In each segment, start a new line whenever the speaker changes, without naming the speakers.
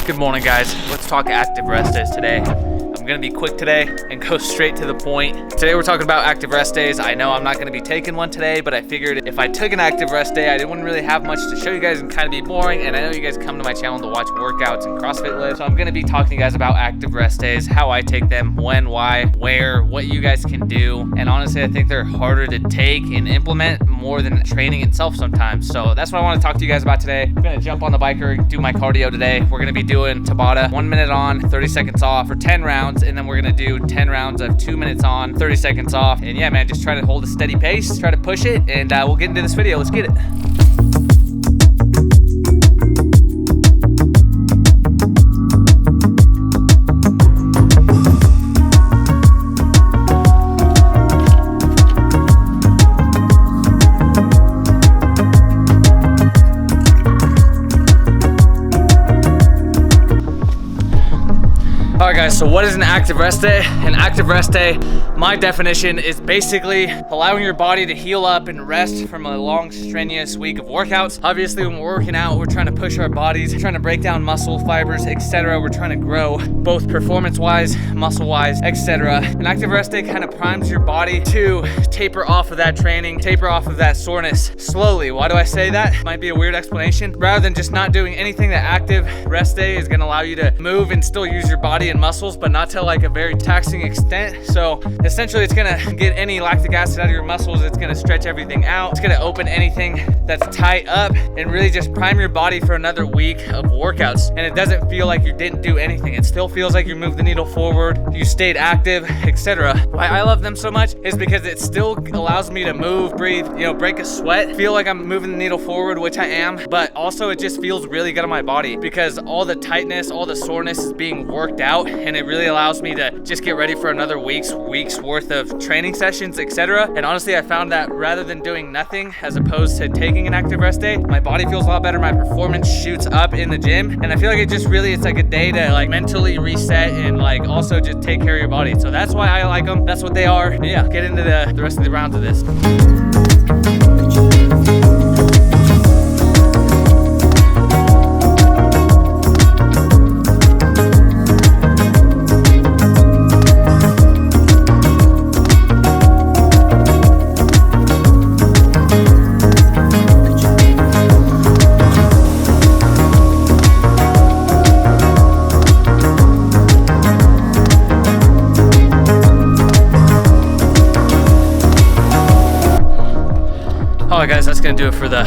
Good morning, guys. Let's talk active rest days today. I'm gonna be quick today and go straight to the point. Today we're talking about active rest days. I know I'm not gonna be taking one today, but I figured if I took an active rest day, I wouldn't really have much to show you guys and kind of be boring. And I know you guys come to my channel to watch workouts and CrossFit live. So I'm gonna be talking to you guys about active rest days, how I take them, when, why, where, what you guys can do. And honestly, I think they're harder to take and implement more than training itself sometimes. So that's what I want to talk to you guys about today. I'm gonna jump on the biker, do my cardio today. We're gonna be doing Tabata, 1 minute on, 30 seconds off for 10 rounds. And then we're gonna do 10 rounds of 2 minutes on, 30 seconds off. And yeah, man, just try to hold a steady pace, try to push it, and we'll get into this video. Let's get it. Alright guys, so what is an active rest day? An active rest day, my definition is basically allowing your body to heal up and rest from a long, strenuous week of workouts. Obviously, when we're working out, we're trying to push our bodies, trying to break down muscle fibers, etc. We're trying to grow both performance-wise, muscle-wise, etc. An active rest day kind of primes your body to taper off of that training, taper off of that soreness slowly. Why do I say that? Might be a weird explanation. Rather than just not doing anything, the active rest day is gonna allow you to move and still use your body and muscles, but not to like a very taxing extent. So essentially it's gonna get any lactic acid out of your muscles. It's gonna stretch everything out. It's gonna open anything that's tight up and really just prime your body for another week of workouts. And it doesn't feel like you didn't do anything. It still feels like you moved the needle forward, you stayed active, etc. Why I love them so much is because it still allows me to move, breathe, break a sweat, feel like I'm moving the needle forward, which I am, but also it just feels really good on my body because all the tightness, all the soreness is being worked out, and it really allows me to just get ready for another week's worth of training sessions, etc. And honestly, I found that rather than doing nothing as opposed to taking an active rest day, my body feels a lot better, my performance shoots up in the gym, and I feel like it's like a day to like mentally reset and like also just take care of your body. So that's why I like them. That's what they are. But yeah, get into the rest of the rounds of this. Alright guys, that's gonna do it for the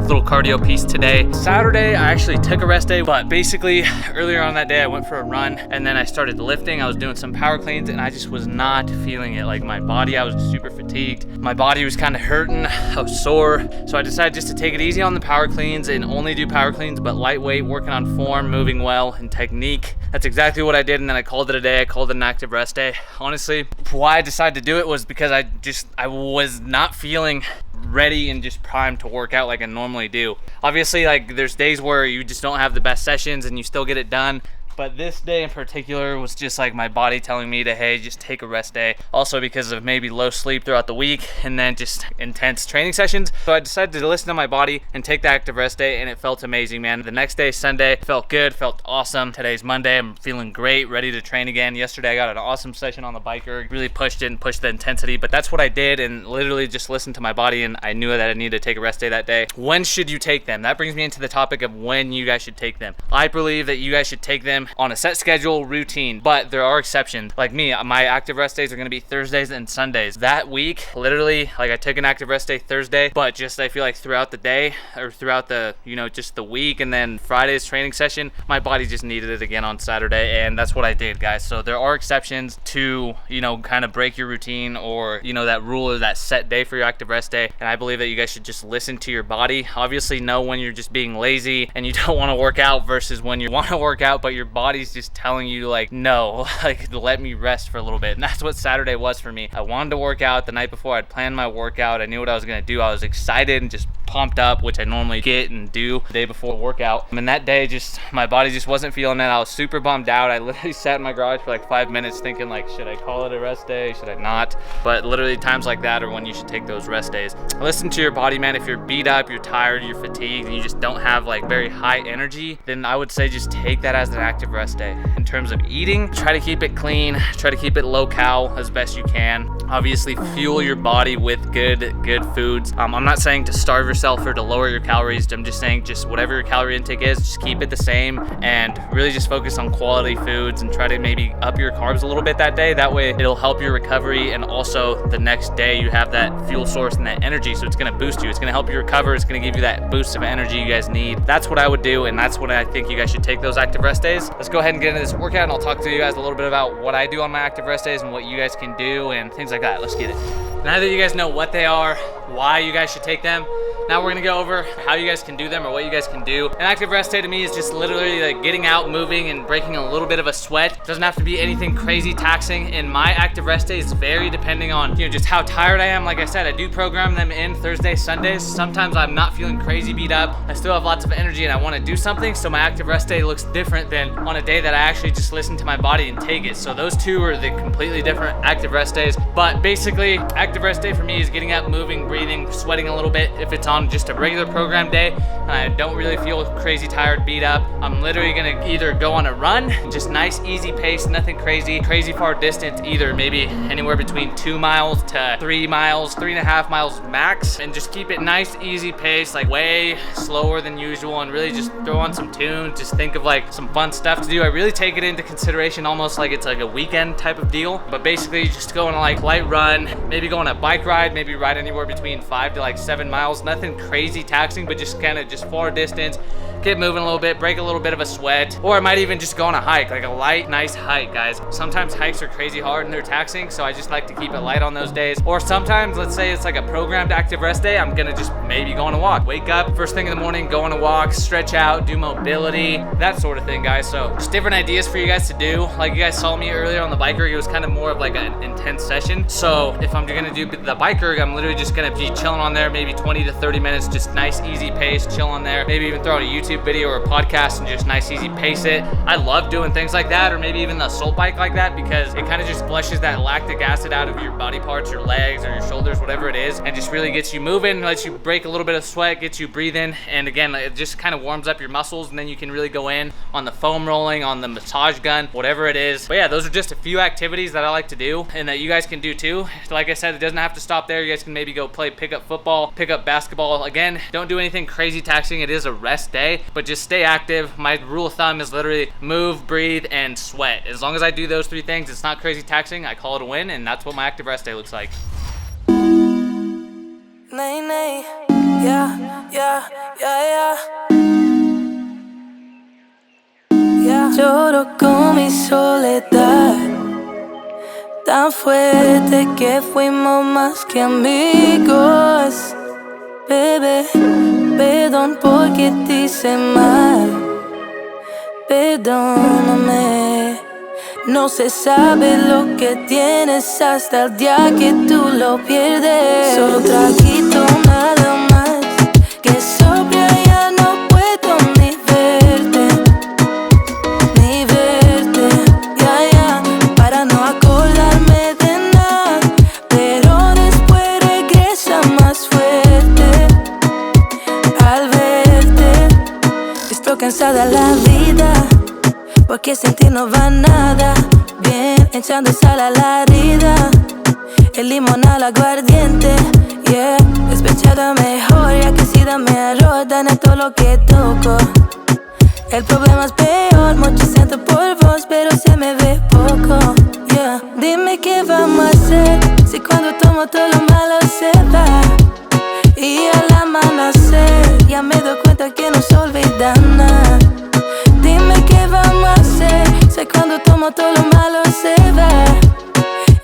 little cardio piece today. Saturday, I actually took a rest day, but basically earlier on that day, I went for a run and then I started lifting. I was doing some power cleans and I just was not feeling it. Like my body, I was super fatigued. My body was kind of hurting, I was sore. So I decided just to take it easy on the power cleans and only do power cleans, but lightweight, working on form, moving well, and technique. That's exactly what I did, and then I called it a day. I called it an active rest day. Honestly, why I decided to do it was because I was not feeling ready and just primed to work out like I normally do. Obviously, like there's days where you just don't have the best sessions and you still get it done. But this day in particular was just like my body telling me to, hey, just take a rest day. Also because of maybe low sleep throughout the week and then just intense training sessions. So I decided to listen to my body and take the active rest day, and it felt amazing, man. The next day, Sunday, felt good, felt awesome. Today's Monday, I'm feeling great, ready to train again. Yesterday I got an awesome session on the biker, really pushed it and pushed the intensity, but that's what I did, and literally just listened to my body, and I knew that I needed to take a rest day that day. When should you take them? That brings me into the topic of when you guys should take them. I believe that you guys should take them on a set schedule routine, but there are exceptions. Like me, my active rest days are going to be Thursdays and Sundays. That week, literally, like I took an active rest day Thursday, but just I feel like throughout the day or throughout the, just the week, and then Friday's training session, my body just needed it again on Saturday, and that's what I did, guys. So there are exceptions to, kind of break your routine or, that rule or that set day for your active rest day, and I believe that you guys should just listen to your body. Obviously know when you're just being lazy and you don't want to work out versus when you want to work out, but your body's just telling you like, no, like let me rest for a little bit. And that's what Saturday was for me. I wanted to work out the night before. I'd planned my workout. I knew what I was gonna do. I was excited and just pumped up, which I normally get and do the day before workout. And that day, just my body just wasn't feeling it. I was super bummed out. I literally sat in my garage for like 5 minutes thinking like, should I call it a rest day? Should I not? But literally times like that are when you should take those rest days. Listen to your body, man. If you're beat up, you're tired, you're fatigued, and you just don't have like very high energy, then I would say just take that as an active rest day. In terms of eating, try to keep it clean, try to keep it low cal as best you can. Obviously fuel your body with good foods. I'm not saying to starve yourself or to lower your calories. I'm just saying just whatever your calorie intake is, just keep it the same and really just focus on quality foods and try to maybe up your carbs a little bit that day. That way it'll help your recovery, and also the next day you have that fuel source and that energy, so it's gonna boost you. It's gonna help you recover. It's gonna give you that boost of energy you guys need. That's what I would do, and that's what I think you guys should take those active rest days. Let's go ahead and get into this workout, and I'll talk to you guys a little bit about what I do on my active rest days and what you guys can do and things like that. Let's get it. Now that you guys know what they are, why you guys should take them, now we're gonna go over how you guys can do them or what you guys can do. An active rest day to me is just literally like getting out, moving, and breaking a little bit of a sweat. It doesn't have to be anything crazy taxing. And my active rest days vary depending on, you know, just how tired I am. Like I said, I do program them in Thursdays, Sundays. Sometimes I'm not feeling crazy beat up. I still have lots of energy and I wanna do something. So my active rest day looks different than on a day that I actually just listen to my body and take it. So those two are the completely different active rest days. But basically, active rest day for me is getting up, moving, breathing, sweating a little bit. If it's on just a regular program day and I don't really feel crazy tired, beat up, I'm literally gonna either go on a run, just nice easy pace, nothing crazy far distance, either maybe anywhere between 2 miles to 3 miles, 3.5 miles max, and just keep it nice easy pace, like way slower than usual, and really just throw on some tunes, just think of like some fun stuff to do. I really take it into consideration almost like it's like a weekend type of deal, but basically just go on a like light run, maybe go on a bike ride, maybe ride anywhere between 5 to like 7 miles, nothing crazy taxing, but just kind of just far distance, get moving a little bit, break a little bit of a sweat. Or I might even just go on a hike, like a light, nice hike, guys. Sometimes hikes are crazy hard and they're taxing, so I just like to keep it light on those days. Or sometimes, let's say it's like a programmed active rest day, I'm gonna just maybe go on a walk. Wake up first thing in the morning, go on a walk, stretch out, do mobility, that sort of thing, guys. So just different ideas for you guys to do. Like you guys saw me earlier on the bike rig, it was kind of more of like an intense session. So if I'm gonna do the bike rig, I'm literally just gonna be chilling on there, maybe 20 to 30 minutes, just nice easy pace, chill on there. Maybe even throw out a YouTube video or a podcast and just nice easy pace it. I love doing things like that, or maybe even the assault bike like that, because it kind of just flushes that lactic acid out of your body parts, your legs or your shoulders, whatever it is, and just really gets you moving, lets you break a little bit of sweat, gets you breathing, and again, it just kind of warms up your muscles, and then you can really go in on the foam rolling, on the massage gun, whatever it is. But yeah, those are just a few activities that I like to do and that you guys can do too. Like I said, it doesn't have to stop there. You guys can maybe go play pickup football, pick up basketball. Again, don't do anything crazy taxing. It is a rest day, but just stay active. My rule of thumb is literally move, breathe, and sweat. As long as I do those three things, it's not crazy taxing, I call it a win, and that's what my active rest day looks like.
Nay, nay, yeah, yeah, yeah, yeah. Lloro con mi soledad, tan fuerte que fuimos más que amigos. Bebé, perdón porque te hice mal, perdóname. No se sabe lo que tienes hasta el día que tú lo pierdes. Solo un traguito nada más, que sobria ya no puedo ni verte, ya, ya, para no acordarme de nada. Pero después regresa más fuerte al verte. Estoy cansada de la vida, porque sin ti no va nada bien, echando sal a la herida, el limón al aguardiente, yeah. Despechada mejor, ya que si dame arroz, daña todo lo que toco. El problema es peor, mucho siento por vos, pero se me ve poco, yeah. Dime qué vamos a hacer, si cuando tomo todo lo malo se va. Y al amanecer, ya me doy cuenta que no se olvida nada. Dime qué vamos a hacer, sé cuando tomo todo lo malo se va.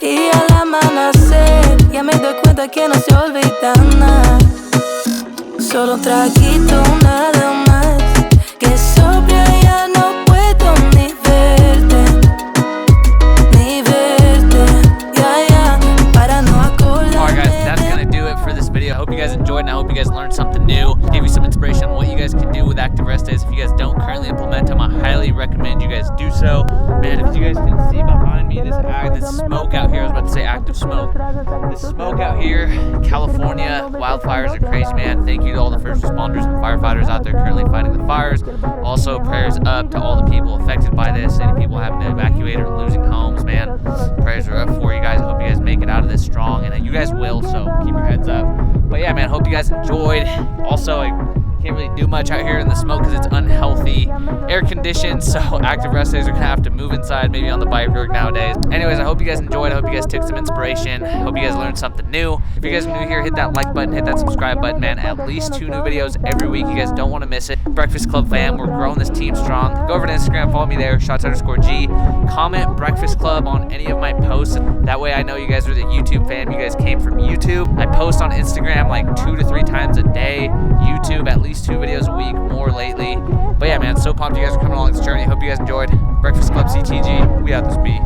Y al amanecer, ya me doy cuenta que no se olvida nada. Solo un traguito nada más, que sobria ya no puedo ni
highly recommend you guys do so. Man, if you guys can see behind me, this smoke out here, I was about to say active smoke. This smoke out here, California, wildfires are crazy, man. Thank you to all the first responders and firefighters out there currently fighting the fires. Also, prayers up to all the people affected by this, any people having to evacuate or losing homes, man. Prayers are up for you guys. I hope you guys make it out of this strong, and you guys will, so keep your heads up. But yeah, man, hope you guys enjoyed. Also, I can't really do much out here in the smoke because it's unhealthy air conditions, so active rest days are gonna have to move inside, maybe on the bike rig nowadays. Anyways, I hope you guys enjoyed. I hope you guys took some inspiration. I hope you guys learned something new. If you guys are new here, hit that like button, hit that subscribe button, man. At least 2 new videos every week. You guys don't want to miss it. Breakfast Club fam, we're growing this team strong. Go over to Instagram, follow me there, shots_G. Comment Breakfast Club on any of my posts. That way I know you guys are the YouTube fam. You guys came from YouTube. I post on Instagram like 2 to 3 times a day. YouTube, at least 2 videos a week, more lately. But yeah, man, so pumped you guys are coming along this journey. Hope you guys enjoyed. Breakfast Club CTG, we out this beat.